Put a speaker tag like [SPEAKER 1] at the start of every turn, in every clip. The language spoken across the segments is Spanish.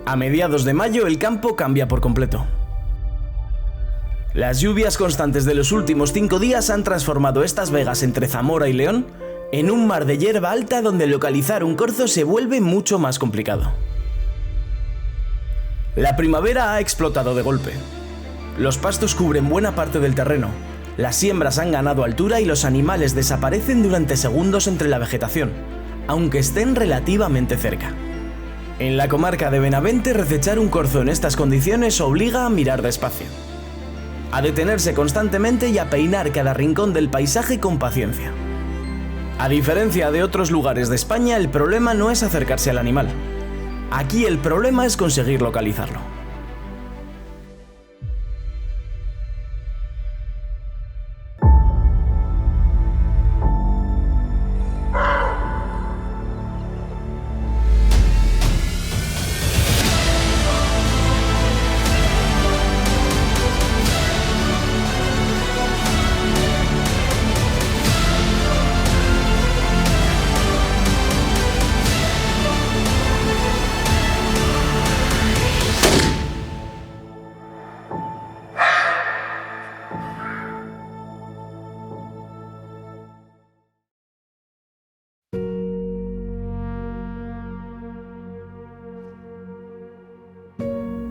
[SPEAKER 1] A mediados de mayo el campo cambia por completo. Las lluvias constantes de los últimos 5 días han transformado estas vegas entre Zamora y León en un mar de hierba alta donde localizar un corzo se vuelve mucho más complicado. La primavera ha explotado de golpe. Los pastos cubren buena parte del terreno, las siembras han ganado altura y los animales desaparecen durante segundos entre la vegetación, aunque estén relativamente cerca. En la comarca de Benavente, recechar un corzo en estas condiciones obliga a mirar despacio, a detenerse constantemente y a peinar cada rincón del paisaje con paciencia. A diferencia de otros lugares de España, el problema no es acercarse al animal. Aquí el problema es conseguir localizarlo.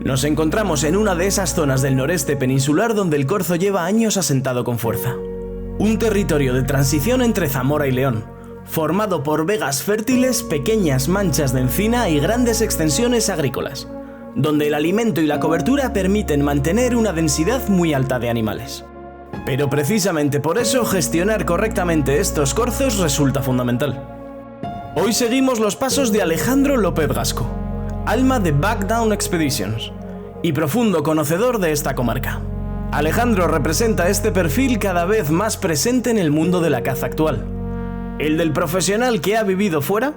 [SPEAKER 1] Nos encontramos en una de esas zonas del noreste peninsular donde el corzo lleva años asentado con fuerza. Un territorio de transición entre Zamora y León, formado por vegas fértiles, pequeñas manchas de encina y grandes extensiones agrícolas, donde el alimento y la cobertura permiten mantener una densidad muy alta de animales. Pero precisamente por eso gestionar correctamente estos corzos resulta fundamental. Hoy seguimos los pasos de Alejandro López Gasco, alma de Back Down Expeditions y profundo conocedor de esta comarca. Alejandro representa este perfil cada vez más presente en el mundo de la caza actual, el del profesional que ha vivido fuera,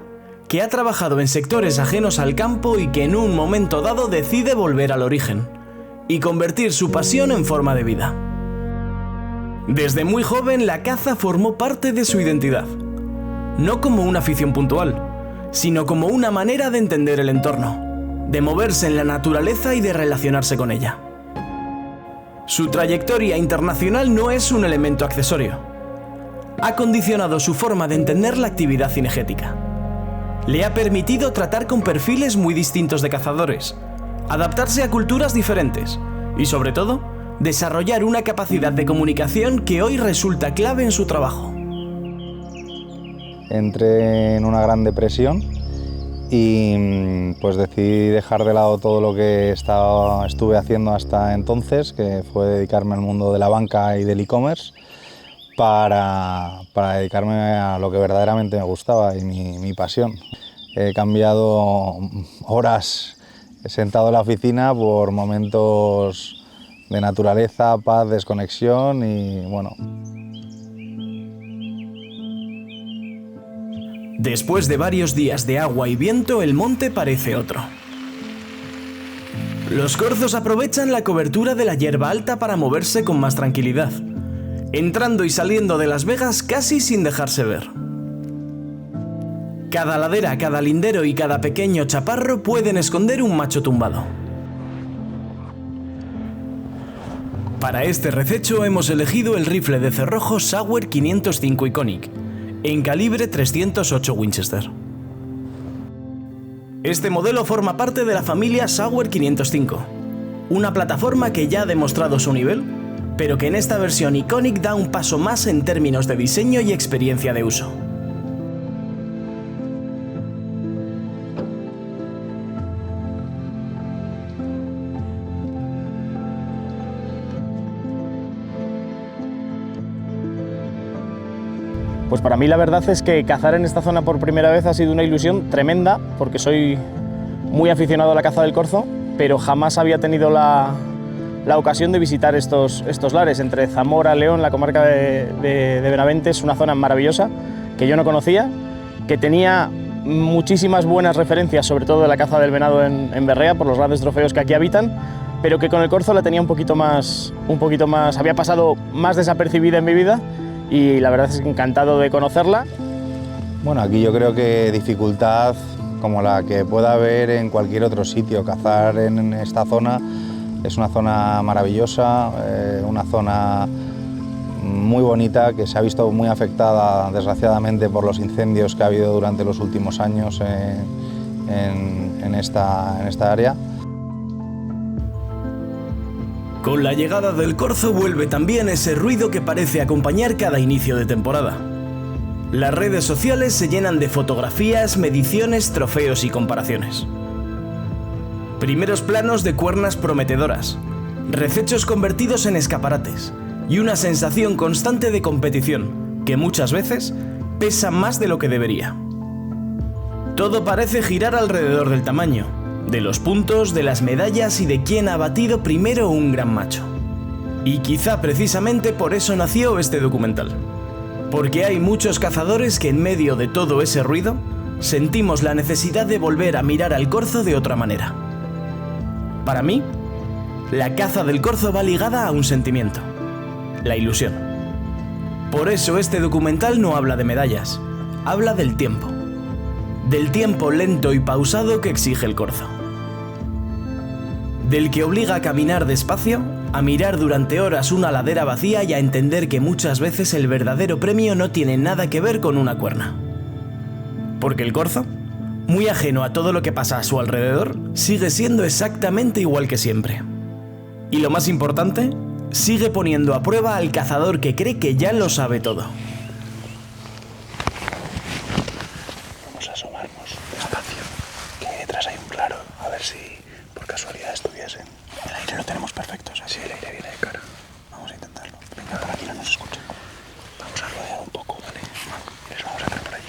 [SPEAKER 1] que ha trabajado en sectores ajenos al campo y que en un momento dado decide volver al origen y convertir su pasión en forma de vida. Desde muy joven la caza formó parte de su identidad, no como una afición puntual, sino como una manera de entender el entorno, de moverse en la naturaleza y de relacionarse con ella. Su trayectoria internacional no es un elemento accesorio. Ha condicionado su forma de entender la actividad cinegética. Le ha permitido tratar con perfiles muy distintos de cazadores, adaptarse a culturas diferentes y, sobre todo, desarrollar una capacidad de comunicación que hoy resulta clave en su trabajo.
[SPEAKER 2] Entré en una gran depresión y pues decidí dejar de lado todo lo que estuve haciendo hasta entonces, que fue dedicarme al mundo de la banca y del e-commerce, para dedicarme a lo que verdaderamente me gustaba y mi pasión. He cambiado horas sentado en la oficina por momentos de naturaleza, paz, desconexión y bueno.
[SPEAKER 1] Después de varios días de agua y viento, el monte parece otro. Los corzos aprovechan la cobertura de la hierba alta para moverse con más tranquilidad, entrando y saliendo de las vegas casi sin dejarse ver. Cada ladera, cada lindero y cada pequeño chaparro pueden esconder un macho tumbado. Para este rececho hemos elegido el rifle de cerrojo Sauer 505 Iconic, en calibre 308 Winchester. Este modelo forma parte de la familia Sauer 505, una plataforma que ya ha demostrado su nivel, pero que en esta versión Iconic da un paso más en términos de diseño y experiencia de uso.
[SPEAKER 3] Pues para mí la verdad es que cazar en esta zona por primera vez ha sido una ilusión tremenda, porque soy muy aficionado a la caza del corzo, pero jamás había tenido la ocasión de visitar estos lares. Entre Zamora, León, la comarca de Benavente, es una zona maravillosa que yo no conocía, que tenía muchísimas buenas referencias, sobre todo de la caza del venado en Berrea, por los grandes trofeos que aquí habitan, pero que con el corzo la tenía un poquito más, había pasado más desapercibida en mi vida. Y la verdad es que encantado de conocerla.
[SPEAKER 2] Bueno, aquí yo creo que dificultad como la que pueda haber en cualquier otro sitio. Cazar en esta zona es una zona maravillosa, una zona muy bonita que se ha visto muy afectada desgraciadamente por los incendios que ha habido durante los últimos años en esta área.
[SPEAKER 1] Con la llegada del corzo vuelve también ese ruido que parece acompañar cada inicio de temporada. Las redes sociales se llenan de fotografías, mediciones, trofeos y comparaciones. Primeros planos de cuernas prometedoras, recechos convertidos en escaparates y una sensación constante de competición que muchas veces pesa más de lo que debería. Todo parece girar alrededor del tamaño, de los puntos, de las medallas y de quién ha batido primero un gran macho. Y quizá precisamente por eso nació este documental. Porque hay muchos cazadores que en medio de todo ese ruido sentimos la necesidad de volver a mirar al corzo de otra manera. Para mí, la caza del corzo va ligada a un sentimiento: la ilusión. Por eso este documental no habla de medallas, habla del tiempo. Del tiempo lento y pausado que exige el corzo. Del que obliga a caminar despacio, a mirar durante horas una ladera vacía y a entender que muchas veces el verdadero premio no tiene nada que ver con una cuerna. Porque el corzo, muy ajeno a todo lo que pasa a su alrededor, sigue siendo exactamente igual que siempre. Y lo más importante, sigue poniendo a prueba al cazador que cree que ya lo sabe todo.
[SPEAKER 4] Vamos a asomarnos despacio, que detrás hay un claro, a ver si por casualidad estuviesen. El aire lo tenemos perfecto, ¿sabes? Sí, el aire viene de cara. Vamos a intentarlo. Venga, por aquí no nos escuchan. Vamos a rodear un poco, ¿vale? Les vamos a entrar por allí.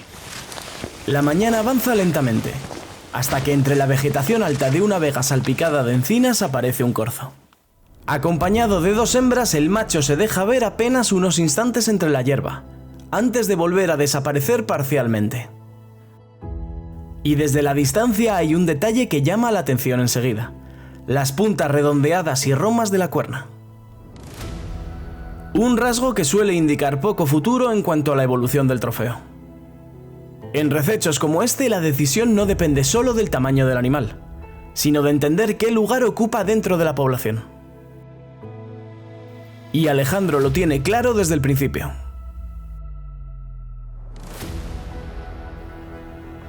[SPEAKER 1] La mañana avanza lentamente, hasta que entre la vegetación alta de una vega salpicada de encinas aparece un corzo. Acompañado de dos hembras, el macho se deja ver apenas unos instantes entre la hierba, antes de volver a desaparecer parcialmente. Y desde la distancia hay un detalle que llama la atención enseguida: las puntas redondeadas y romas de la cuerna. Un rasgo que suele indicar poco futuro en cuanto a la evolución del trofeo. En recechos como este, la decisión no depende solo del tamaño del animal, sino de entender qué lugar ocupa dentro de la población. Y Alejandro lo tiene claro desde el principio.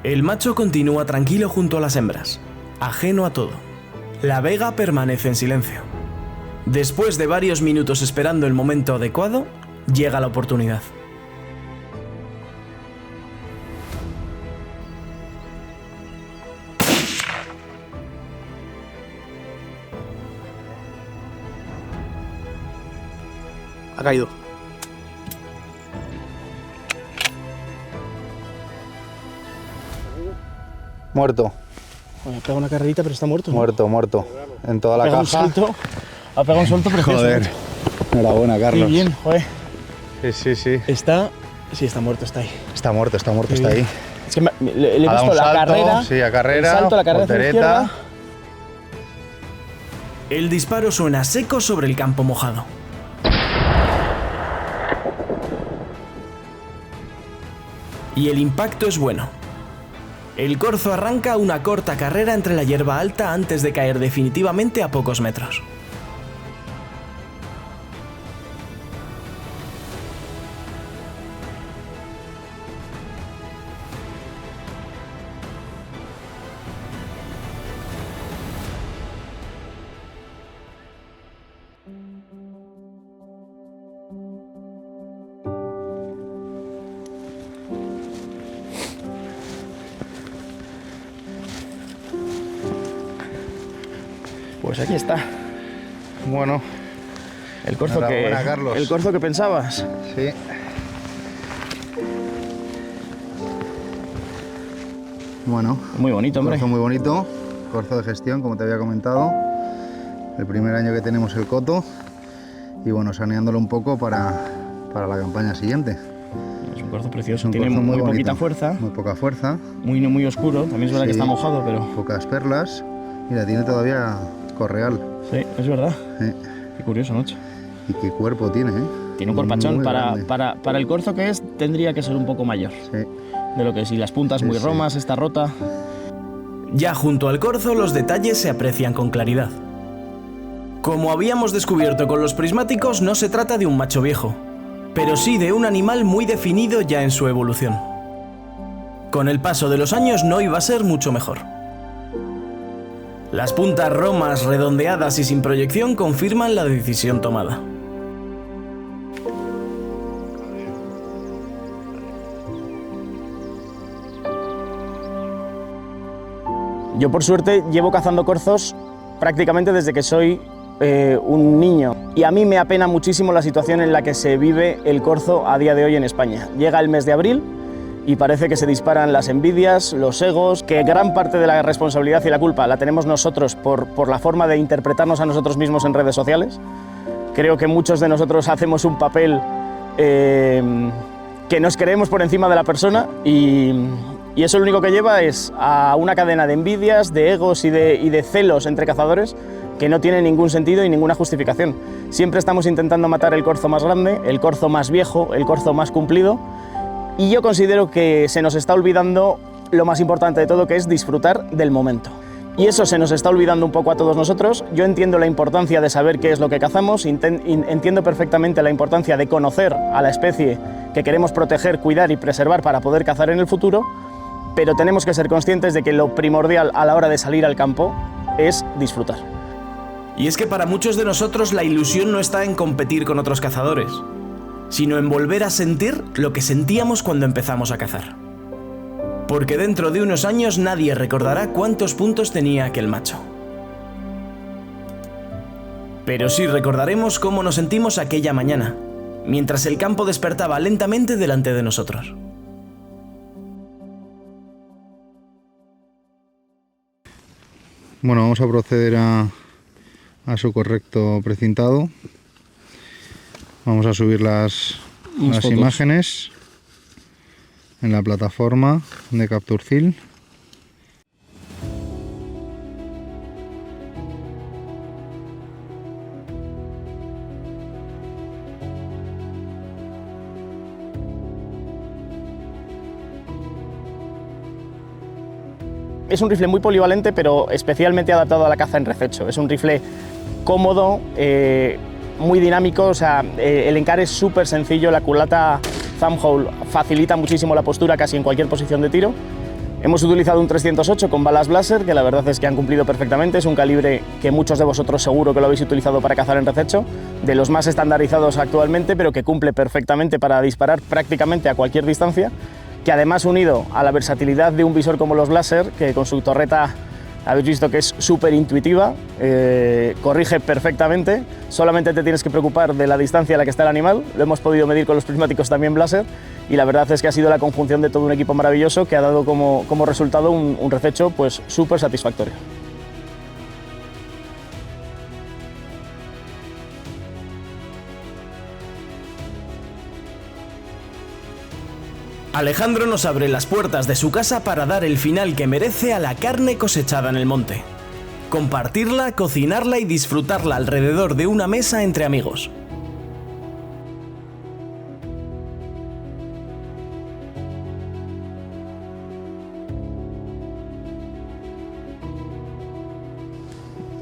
[SPEAKER 1] El macho continúa tranquilo junto a las hembras, ajeno a todo. La vega permanece en silencio. Después de varios minutos esperando el momento adecuado, llega la oportunidad.
[SPEAKER 3] Ha caído.
[SPEAKER 2] Muerto,
[SPEAKER 3] Bueno, ha pegado una carrerita, pero está muerto, ¿no?
[SPEAKER 2] muerto. En toda la
[SPEAKER 3] Ha pegado
[SPEAKER 2] caja.
[SPEAKER 3] ha pegado un salto precioso.
[SPEAKER 2] Joder. Enhorabuena,
[SPEAKER 3] Qué
[SPEAKER 2] Carlos.
[SPEAKER 3] bien, joder.
[SPEAKER 2] Sí.
[SPEAKER 3] Sí, está muerto, está ahí.
[SPEAKER 2] Está muerto,
[SPEAKER 3] Qué
[SPEAKER 2] está
[SPEAKER 3] bien.
[SPEAKER 2] ahí.
[SPEAKER 3] Es que le he
[SPEAKER 2] Ha dado
[SPEAKER 3] visto
[SPEAKER 2] un
[SPEAKER 3] la
[SPEAKER 2] salto,
[SPEAKER 3] carrera.
[SPEAKER 2] sí, a carrera,
[SPEAKER 3] El salto, la carrera hacia la
[SPEAKER 2] voltereta.
[SPEAKER 3] izquierda.
[SPEAKER 1] El disparo suena seco sobre el campo mojado. Y el impacto es bueno. El corzo arranca una corta carrera entre la hierba alta antes de caer definitivamente a pocos metros.
[SPEAKER 3] Pues aquí está.
[SPEAKER 2] Bueno,
[SPEAKER 3] El corzo
[SPEAKER 2] Enhorabuena, Carlos.
[SPEAKER 3] El corzo que pensabas.
[SPEAKER 2] sí. Bueno,
[SPEAKER 3] Muy bonito, hombre.
[SPEAKER 2] corzo muy bonito, corzo de gestión, como te había comentado. El primer año que tenemos el coto y bueno, saneándolo un poco para la campaña siguiente.
[SPEAKER 3] Es un corzo precioso.
[SPEAKER 2] Es un
[SPEAKER 3] Tiene
[SPEAKER 2] corzo
[SPEAKER 3] muy
[SPEAKER 2] bonito,
[SPEAKER 3] poquita fuerza,
[SPEAKER 2] muy poca fuerza,
[SPEAKER 3] muy oscuro. También es verdad que
[SPEAKER 2] Sí.
[SPEAKER 3] está mojado, pero
[SPEAKER 2] pocas perlas. Mira, tiene todavía correal.
[SPEAKER 3] sí, es verdad.
[SPEAKER 2] ¿eh?
[SPEAKER 3] Qué curioso, noche.
[SPEAKER 2] Y qué cuerpo tiene, ¿eh?
[SPEAKER 3] Tiene un corpachón.
[SPEAKER 2] Muy
[SPEAKER 3] Para
[SPEAKER 2] grande.
[SPEAKER 3] el corzo que es, tendría que ser un poco mayor
[SPEAKER 2] Sí.
[SPEAKER 3] de lo que es. Y las puntas
[SPEAKER 2] Sí,
[SPEAKER 3] muy
[SPEAKER 2] sí.
[SPEAKER 3] romas, está rota.
[SPEAKER 1] Ya junto al corzo los detalles se aprecian con claridad. Como habíamos descubierto con los prismáticos, no se trata de un macho viejo, pero sí de un animal muy definido ya en su evolución. Con el paso de los años no iba a ser mucho mejor. Las puntas romas, redondeadas y sin proyección confirman la decisión tomada.
[SPEAKER 3] Yo por suerte llevo cazando corzos prácticamente desde que soy un niño, y a mí me apena muchísimo la situación en la que se vive el corzo a día de hoy en España. Llega el mes de abril y parece que se disparan las envidias, los egos, que gran parte de la responsabilidad y la culpa la tenemos nosotros por la forma de interpretarnos a nosotros mismos en redes sociales. Creo que muchos de nosotros hacemos un papel que nos creemos por encima de la persona, y eso lo único que lleva es a una cadena de envidias, de egos y de celos entre cazadores que no tiene ningún sentido y ninguna justificación. Siempre estamos intentando matar el corzo más grande, el corzo más viejo, el corzo más cumplido, y yo considero que se nos está olvidando lo más importante de todo, que es disfrutar del momento. Y eso se nos está olvidando un poco a todos nosotros. Yo entiendo la importancia de saber qué es lo que cazamos, entiendo perfectamente la importancia de conocer a la especie que queremos proteger, cuidar y preservar para poder cazar en el futuro, pero tenemos que ser conscientes de que lo primordial a la hora de salir al campo es disfrutar.
[SPEAKER 1] Y es que para muchos de nosotros la ilusión no está en competir con otros cazadores, sino en volver a sentir lo que sentíamos cuando empezamos a cazar. Porque dentro de unos años nadie recordará cuántos puntos tenía aquel macho. Pero sí recordaremos cómo nos sentimos aquella mañana, mientras el campo despertaba lentamente delante de nosotros.
[SPEAKER 2] Bueno, vamos a proceder a su correcto precintado. Vamos a subir las imágenes en la plataforma de Capturefilm.
[SPEAKER 3] Es un rifle muy polivalente, pero especialmente adaptado a la caza en rececho. Es un rifle cómodo, muy dinámico, o sea, el encare es súper sencillo, la culata thumb hole facilita muchísimo la postura casi en cualquier posición de tiro. Hemos utilizado un 308 con balas Blaser, que la verdad es que han cumplido perfectamente. Es un calibre que muchos de vosotros seguro que lo habéis utilizado para cazar en rececho, de los más estandarizados actualmente, pero que cumple perfectamente para disparar prácticamente a cualquier distancia, que además, unido a la versatilidad de un visor como los Blaser, que con su torreta habéis visto que es súper intuitiva, corrige perfectamente, solamente te tienes que preocupar de la distancia a la que está el animal. Lo hemos podido medir con los prismáticos también Blaser, y la verdad es que ha sido la conjunción de todo un equipo maravilloso que ha dado como resultado un rececho pues súper satisfactorio.
[SPEAKER 1] Alejandro nos abre las puertas de su casa para dar el final que merece a la carne cosechada en el monte. Compartirla, cocinarla y disfrutarla alrededor de una mesa entre amigos.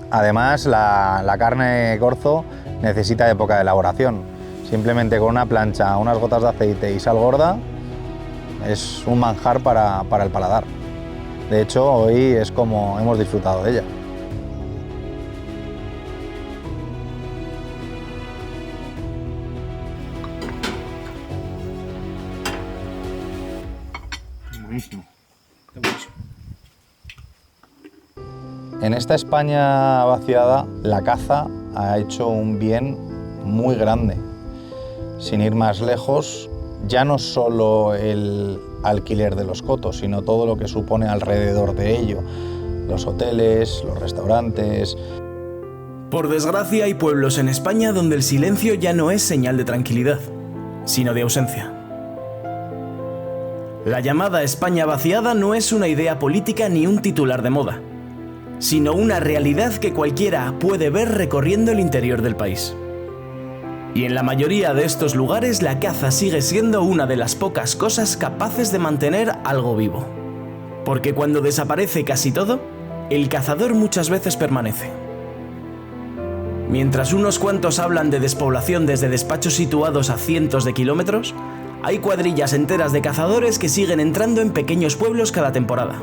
[SPEAKER 2] Además, la carne corzo necesita de poca elaboración. Simplemente con una plancha, unas gotas de aceite y sal gorda es un manjar para el paladar. De hecho, hoy es como hemos disfrutado de ella.
[SPEAKER 4] Buenísimo.
[SPEAKER 2] En esta España vaciada, la caza ha hecho un bien muy grande. Sin ir más lejos, ya no solo el alquiler de los cotos, sino todo lo que supone alrededor de ello. Los hoteles, los restaurantes.
[SPEAKER 1] Por desgracia, hay pueblos en España donde el silencio ya no es señal de tranquilidad, sino de ausencia. La llamada España vaciada no es una idea política ni un titular de moda, sino una realidad que cualquiera puede ver recorriendo el interior del país. Y en la mayoría de estos lugares la caza sigue siendo una de las pocas cosas capaces de mantener algo vivo. Porque cuando desaparece casi todo, el cazador muchas veces permanece. Mientras unos cuantos hablan de despoblación desde despachos situados a cientos de kilómetros, hay cuadrillas enteras de cazadores que siguen entrando en pequeños pueblos cada temporada,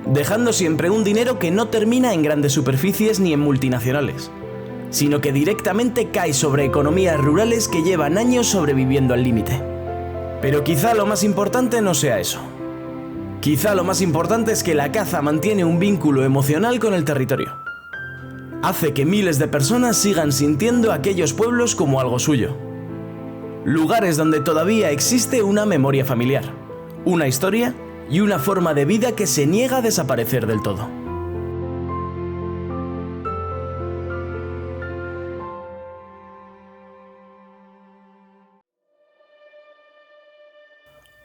[SPEAKER 1] dejando siempre un dinero que no termina en grandes superficies ni en multinacionales, sino que directamente cae sobre economías rurales que llevan años sobreviviendo al límite. Pero quizá lo más importante no sea eso. Quizá lo más importante es que la caza mantiene un vínculo emocional con el territorio. Hace que miles de personas sigan sintiendo aquellos pueblos como algo suyo. Lugares donde todavía existe una memoria familiar, una historia y una forma de vida que se niega a desaparecer del todo.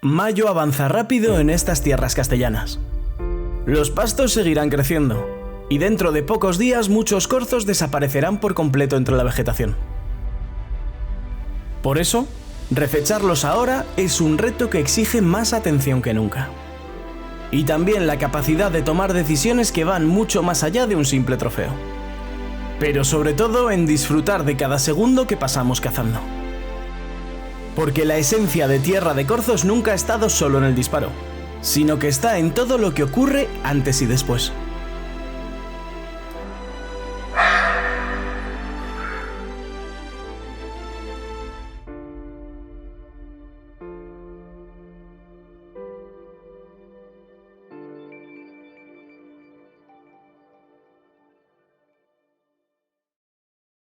[SPEAKER 1] Mayo avanza rápido en estas tierras castellanas. Los pastos seguirán creciendo, y dentro de pocos días muchos corzos desaparecerán por completo entre la vegetación. Por eso, rececharlos ahora es un reto que exige más atención que nunca. Y también la capacidad de tomar decisiones que van mucho más allá de un simple trofeo. Pero sobre todo en disfrutar de cada segundo que pasamos cazando. Porque la esencia de Tierra de Corzos nunca ha estado solo en el disparo, sino que está en todo lo que ocurre antes y después.